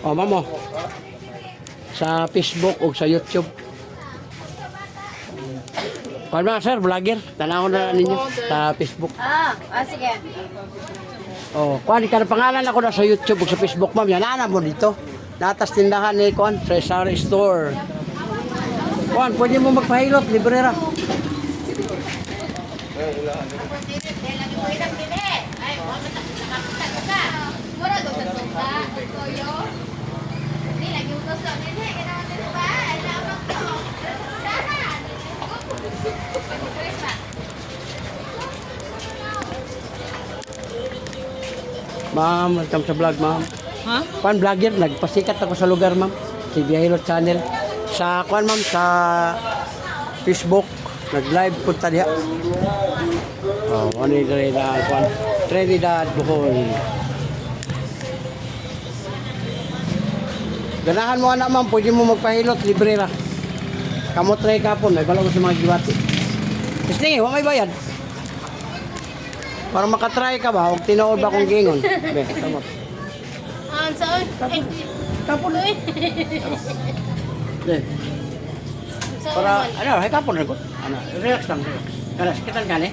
Oh, mamo. Sa Facebook o sa YouTube. Kuan ba, sir, vlogger? Tanaw na ninyo sa Facebook. Sige. Oh, kuan ka na pangalan ako na sa YouTube o sa Facebook, ma'am. Yan na mo dito. Natas tindahan ni kuan sa Sari Store. Kuan, pwede mo magpahilot, librera. Ma'am, welcome sa vlog, ma'am. Ha? Kuan vlogger, nagpasikat ako sa lugar, ma'am. Si Biyahilot Channel. Sa kuan, ma'am, sa Facebook, nag-live punta diha. Oh, ano yung kuan? Trinidad, Bohol. Ganahan mo anak, ma'am, pwede mo magpahilot, libre ra. Kamot try ka po, may bala ko sa mga giwati. Kasi wa may bayad. Para makatry ka ba, huwag tinood ba kung gingon. Be, kamot. Saan? Kapon eh. Para, ano, hay kapon rin ko. Ano, relax lang. Kana, sakitan ka ni?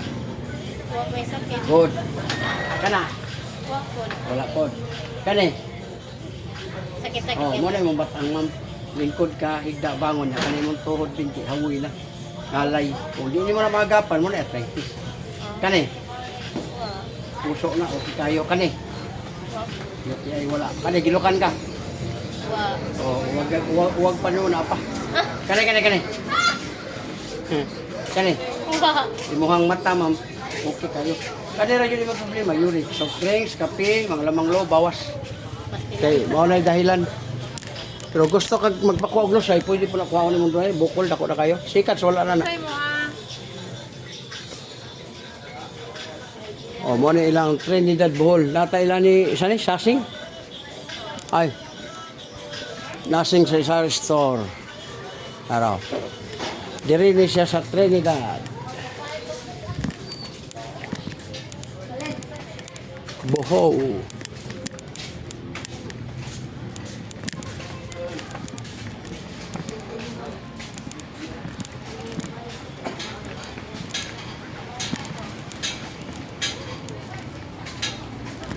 May sakit. Good. Kana, Wakon. wala po. Kani, Sakit-sakit. oh, muna yung batang ma'am. Lingkod ka, higda bangon na. Kani mong tuhod binti, hawi na. Ngalay. Kung di mo na magapan, muna arthritis. Kani, puso na, okay tayo. Kani, yuti ay wala. Kani, gilukan ka. Oh, wag pa noon apa. Kani. Kani. Imuhang mata, ma'am. Okay kayo. Kani ra yun yung problema, uric. Soft drinks, kape, mga lamang lo, bawas. Okay, mao na dahilan. Pero gusto kag magpakuha og lusay, pwede po na kuha ni mo doon, bukol dako na kayo. Sikat wala na na. Oh, mo na ilang Trinidad Bohol. Nata ilan ni isa ni Sasing. Ay. Nasing sa Sari Store. Araw. Diri ni siya sa Trinidad. Bohol.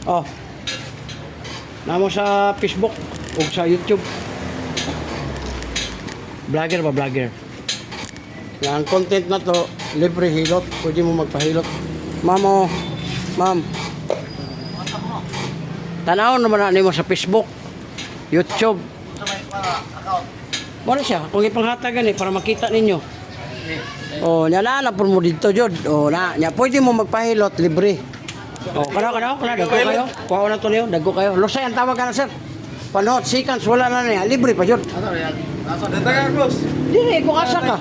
Oh. Namo sa Facebook o sa YouTube. Vlogger ba, vlogger? Ang content na to, libre hilot. Pwede mo magpahilot. Ma'am, oh. Ma'am. Tanaw naman na mo sa Facebook, YouTube. Wala siya, kung ipanghatagan eh, para makita ninyo. Oh, nyala po mo dito, Jod. Oh, nya, pwede mo magpahilot, libre. Oh, dago kayo. Kuha na to niyo, dago kayo. Lusay ang tawag ka na, sir. Panot, seconds, wala na niya. Libre pa, Jod. Datagan, boss. Dili, kung asa ka.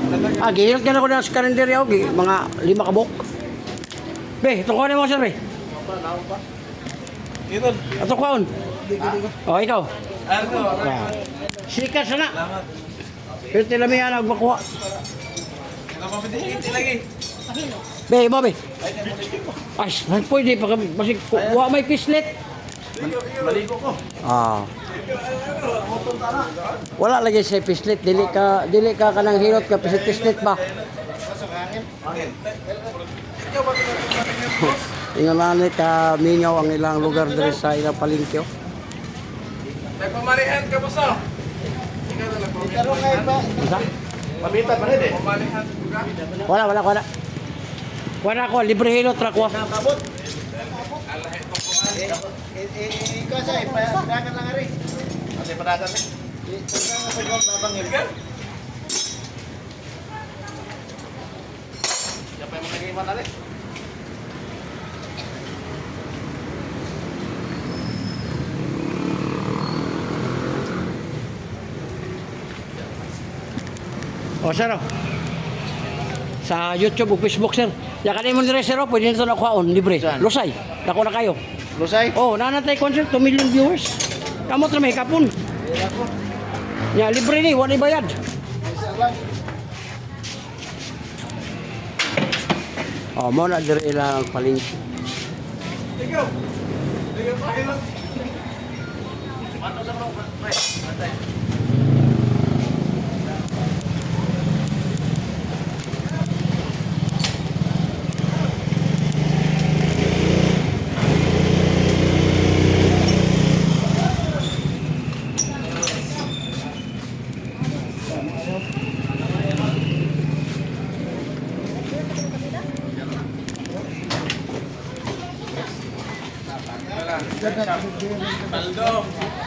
Gihilot ka na ko na sa karinderya, mga 5 kabok. Be, ito kuha mo, sir, be. Ito. Ito kuhaon. Oh, ikaw. Ano? Sikat sana. Pero tilamihan ang makuha. Napapiti lagi. Be, mo, be. Ay, pwede pa kami. Kasi kuha may pislet. Maligo ko. Ah. Wala lagi sa pislet. Dili ka kanang hilot ka pislet ba? Ingon na ni ka mingaw ang ilang lugar diri sa ilang palengke. Nagpamarihan ka, boss. Ikaw na Isa? Pamitan pa rin eh. Pamarihan ka. Wala. Wala ko, libre hilot ra ko. Kabot. Ikaw sa padagan lang rin. Kasi padagan eh. Siapa yang mengiman tadi? O, sir, oh. Sa YouTube o Facebook, sir. Yakan mo dire, sir, oh. Pwede nito na kuhaon, libre. Saan? Lusay. Dako na kayo. Lusay? Oh, nanatay concert, 2 million viewers. Kamot na may kapon. Ya, libre ni, wala bayad. Oh, mo na dire ilang palengke. Ikaw! Ikaw pa kayo lang. Mato sa mga pre. Matay. Paldo.